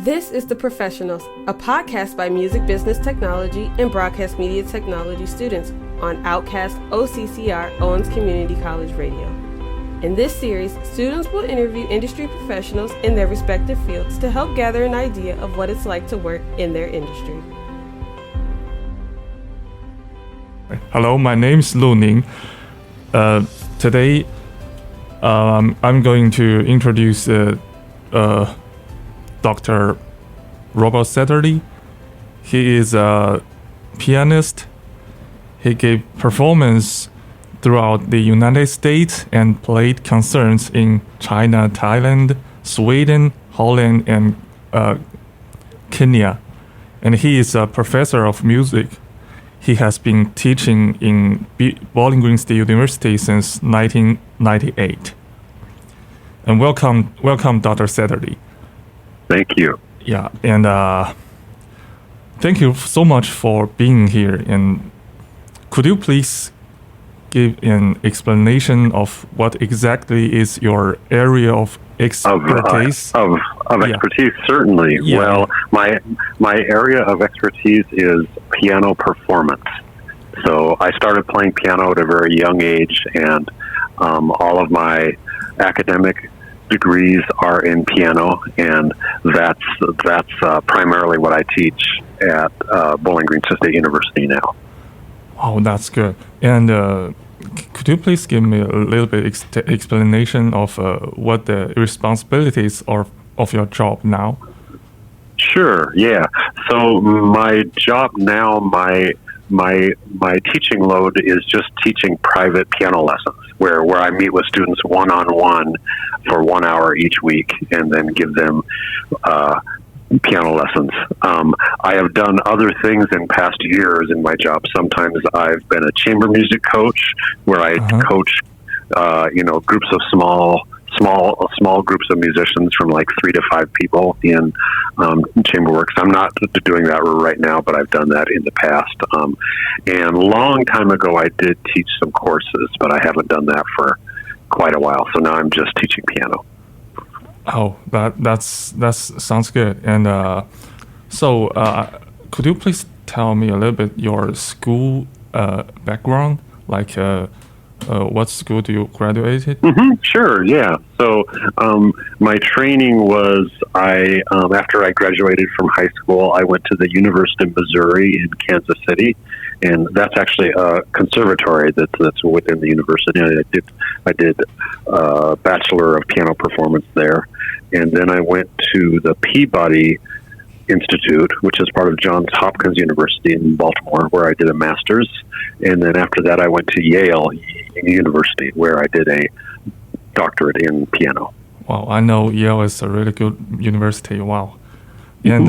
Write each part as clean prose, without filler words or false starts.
This is The Professionals, a podcast by music business technology and broadcast media technology students on Outcast OCCR Owens Community College Radio. In this series, students will interview industry professionals in their respective fields to help gather an idea of what it's like to work in their industry. Hello, my name is Ning. Today, I'm going to introduce Dr. Robert Satterlee. He is a pianist. He gave performance throughout the United States and played concerts in China, Thailand, Sweden, Holland, and Kenya. And he is a professor of music. He has been teaching in Bowling Green State University since 1998. And welcome, Dr. Satterlee. Thank you. Yeah, and thank you so much for being here. And could you please give an explanation of what exactly is your area of expertise? Of expertise, certainly. Yeah. Well, my area of expertise is piano performance. So I started playing piano at a very young age, and all of my academic degrees are in piano, and that's primarily what I teach at Bowling Green State University now. Oh, that's good. And could you please give me a little bit explanation of what the responsibilities are of your job now? Sure. Yeah. So my job now, my teaching load is just teaching private piano lessons, where I meet with students one-on-one for 1 hour each week, and then give them piano lessons. I have done other things in past years in my job. Sometimes I've been a chamber music coach, where I coach, groups of small groups of musicians from like 3 to 5 people in chamber works. I'm not doing that right now, but I've done that in the past. And a long time ago, I did teach some courses, but I haven't done that for quite a while. So now I'm just teaching piano. Oh, that sounds good. And so could you please tell me a little bit your school background? Like what school do you graduated? Sure, yeah. So my training was after I graduated from high school, I went to the University of Missouri in Kansas City, and that's actually a conservatory that's within the university. And I did a Bachelor of Piano Performance there, and then I went to the Peabody Institute, which is part of Johns Hopkins University in Baltimore, where I did a master's. And then after that, I went to Yale University, where I did a doctorate in piano. Wow, I know Yale is a really good university. Wow. And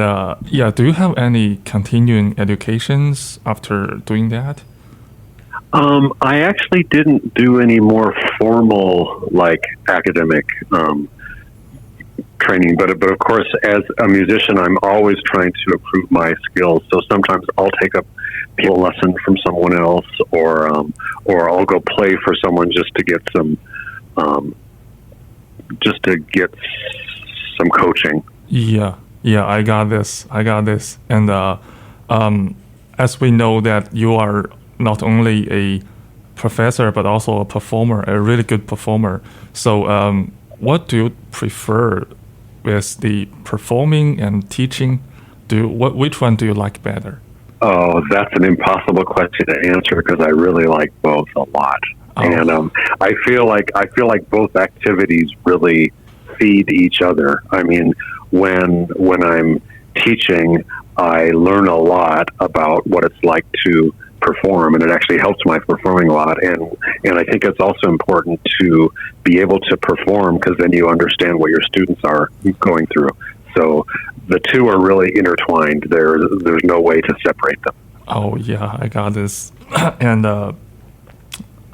do you have any continuing educations after doing that? I actually didn't do any more formal, like, academic training, but of course, as a musician, I'm always trying to improve my skills. So sometimes I'll take a piano lesson from someone else, or I'll go play for someone just to get some coaching. Yeah, I got this. And as we know that you are not only a professor but also a performer, a really good performer. So what do you prefer with the performing and teaching? Which one do you like better? Oh, that's an impossible question to answer, because I really like both a lot. Oh. And I feel like both activities really feed each other. I mean, when I'm teaching, I learn a lot about what it's like to perform, and it actually helps my performing a lot. And I think it's also important to be able to perform, because then you understand what your students are going through. So the two are really intertwined. There's no way to separate them. Oh yeah, I got this. And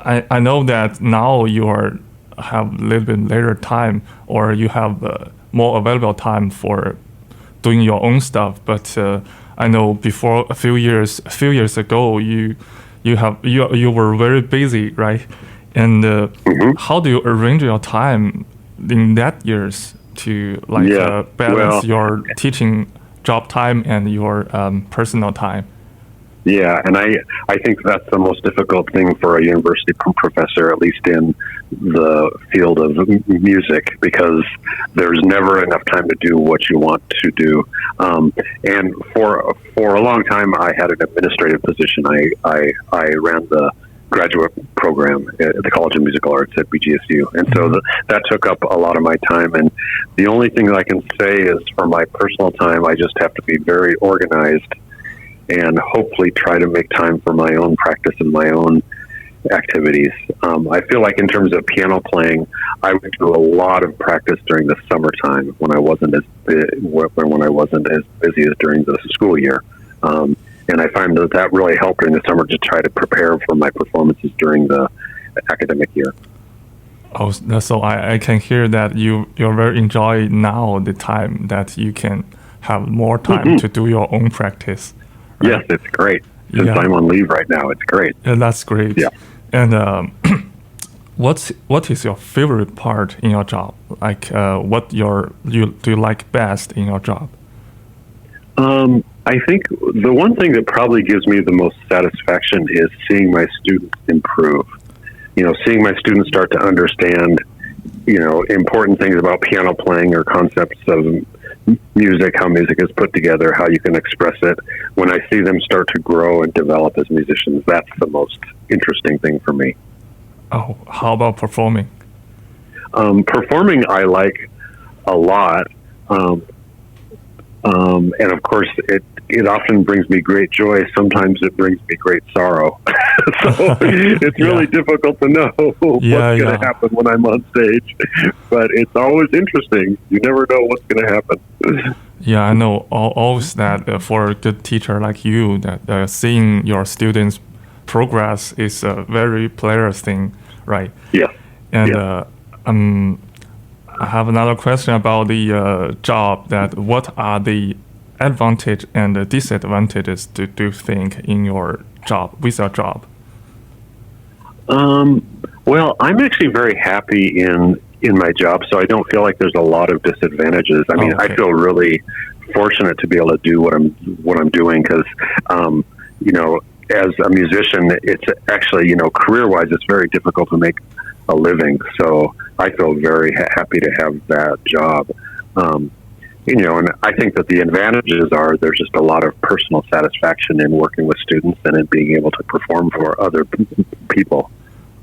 I know that now you have a little bit later time, or you have more available time for doing your own stuff. But I know before a few years ago, you were very busy, right? And how do you arrange your time in that years to Yeah, balance well, your teaching job time and your personal time? yeah, and I think that's the most difficult thing for a university professor, at least in the field of music, because there's never enough time to do what you want to do. And for a long time, I had an administrative position. I ran the graduate program at the College of Musical Arts at BGSU, and so that took up a lot of my time. And the only thing that I can say is, for my personal time, I just have to be very organized and hopefully try to make time for my own practice and my own activities. I feel like in terms of piano playing, I would do a lot of practice during the summertime when I wasn't as busy as during the school year. And I find that really helped during the summer to try to prepare for my performances during the academic year. Oh, so I can hear that you're very enjoy now the time that you can have more time to do your own practice. Right? Yes, it's great. Since I'm on leave right now, it's great. That's great. Yeah. And what is your favorite part in your job? Like, what do you like best in your job? I think the one thing that probably gives me the most satisfaction is seeing my students improve. Seeing my students start to understand, important things about piano playing or concepts of music, how music is put together, how you can express it. When I see them start to grow and develop as musicians, that's the most interesting thing for me. Oh, how about performing? Performing, I like a lot. And of course, it often brings me great joy. Sometimes it brings me great sorrow. So it's really difficult to know what's going to happen when I'm on stage. But it's always interesting. You never know what's going to happen. Yeah, I know always that for a good teacher like you, that seeing your students' progress is a very pleasant thing, right? Yeah. And I have another question about the job. That what are the advantage and the disadvantages do you think in your job, with your job? Well, I'm actually very happy in my job, so I don't feel like there's a lot of disadvantages. I mean, I feel really fortunate to be able to do what I'm doing, because as a musician, it's actually, career-wise, it's very difficult to make a living. So I feel very happy to have that job. And I think that the advantages are there's just a lot of personal satisfaction in working with students and in being able to perform for other people.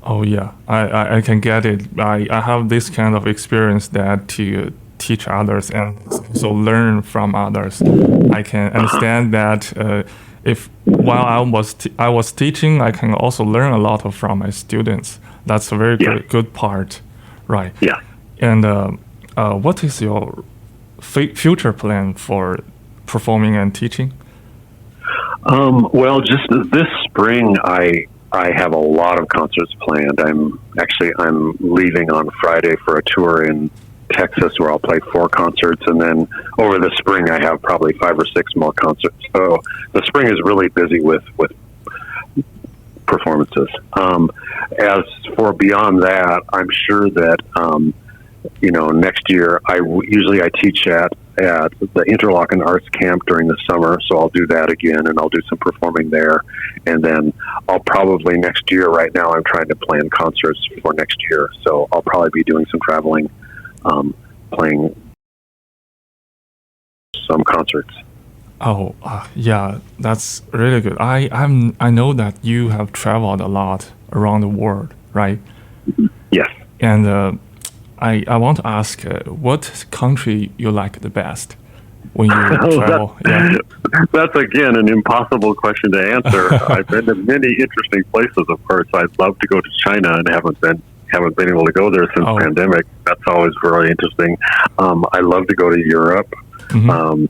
Oh yeah, I can get it. I have this kind of experience that to teach others and also learn from others. I can understand that if while I was teaching, I can also learn a lot from my students. That's a very good part, right? Yeah. And what is your future plan for performing and teaching? Well, just this spring, I have a lot of concerts planned. I'm leaving on Friday for a tour in Texas where I'll play 4 concerts, and then over the spring I have probably 5 or 6 more concerts. So the spring is really busy with performances. As for beyond that, I'm sure that next year I teach at the Interlochen Arts Camp during the summer, so I'll do that again, and I'll do some performing there. And then I'll probably next year, right now I'm trying to plan concerts for next year, so I'll probably be doing some traveling, playing some concerts. Oh, yeah, that's really good. I know that you have traveled a lot around the world, right? Yes. And I want to ask what country you like the best when you travel? That's again an impossible question to answer. I've been to many interesting places. Of course, I'd love to go to China and haven't been able to go there since pandemic. That's always really interesting. I love to go to Europe. Mm-hmm.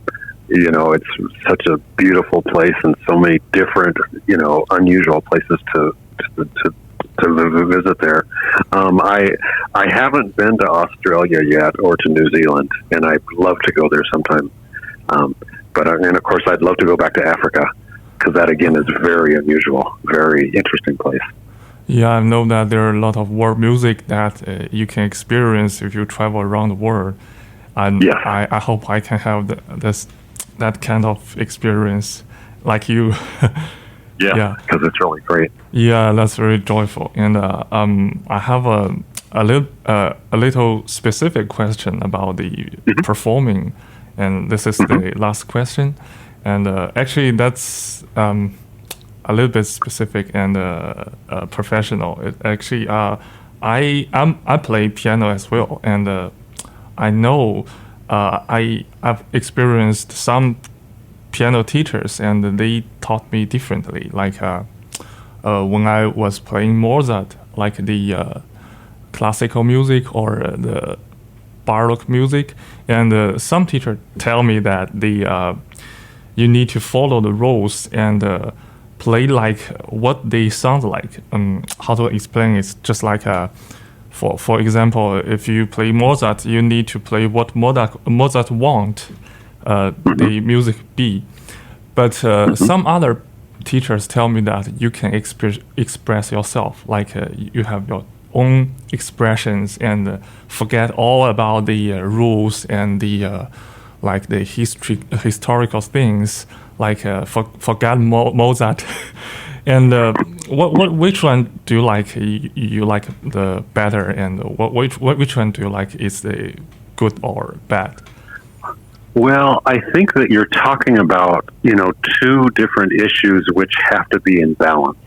It's such a beautiful place and so many different, unusual places to visit there. I haven't been to Australia yet or to New Zealand, and I'd love to go there sometime. And of course, I'd love to go back to Africa, because that again is very unusual, very interesting place. Yeah, I know that there are a lot of world music that you can experience if you travel around the world. And Yes. I hope I can have that kind of experience like you. Yeah, because it's really great. Yeah, that's very joyful. And I have a little specific question about the performing, and this is the last question. And actually, that's a little bit specific and professional. I play piano as well, and I know I've experienced some piano teachers, and they taught me differently. Like when I was playing Mozart, like the classical music or the Baroque music, and some teachers tell me that you need to follow the rules and play like what they sound like. How to explain? It's just like for example, if you play Mozart, you need to play what Mozart want the music be. But some other teachers tell me that you can express yourself, like you have your own expressions and forget all about the rules and the like the historical things, like forget Mozart. And which one do you like? You like the better, and which one do you like is the good or bad? Well, I think that you're talking about, two different issues which have to be in balance.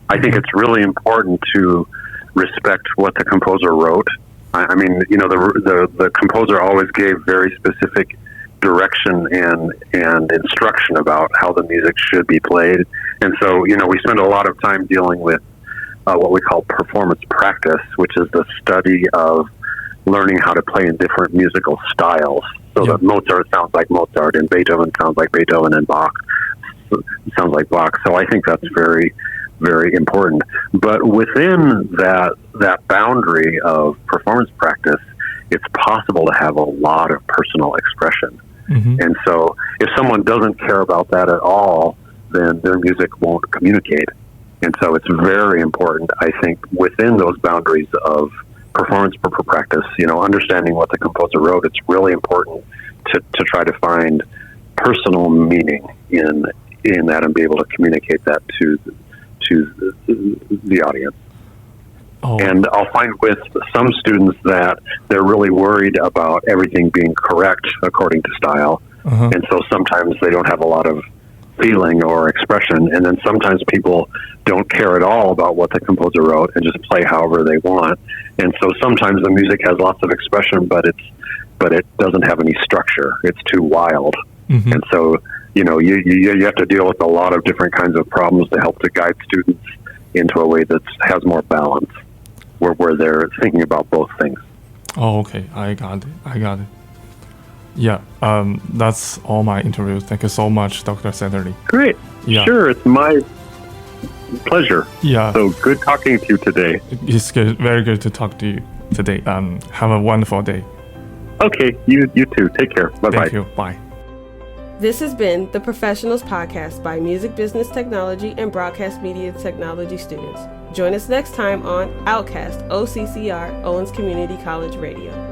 I think it's really important to respect what the composer wrote. I mean, the composer always gave very specific direction and instruction about how the music should be played. And so, we spend a lot of time dealing with what we call performance practice, which is the study of learning how to play in different musical styles. So that Mozart sounds like Mozart, and Beethoven sounds like Beethoven, and Bach sounds like Bach. So I think that's very, very important. But within that boundary of performance practice, it's possible to have a lot of personal expression. And so if someone doesn't care about that at all, then their music won't communicate. And so it's very important, I think, within those boundaries of performance practice, understanding what the composer wrote, it's really important to try to find personal meaning in that and be able to communicate that to the audience. Oh. And I'll find with some students that they're really worried about everything being correct according to style. And so sometimes they don't have a lot of feeling or expression. And then sometimes people don't care at all about what the composer wrote and just play however they want. And so sometimes the music has lots of expression, but it doesn't have any structure. It's too wild. And so, you have to deal with a lot of different kinds of problems to help to guide students into a way that has more balance, where they're thinking about both things. Oh, okay. I got it. Yeah, that's all my interviews. Thank you so much, Dr. Satterlee. Great. Yeah. Sure, it's my pleasure. Yeah. So good talking to you today. It's good, very good to talk to you today. Have a wonderful day. Okay, you too. Take care. Bye-bye. Thank you. Bye. This has been the Professionals Podcast by Music Business Technology and Broadcast Media Technology students. Join us next time on Outcast OCCR Owens Community College Radio.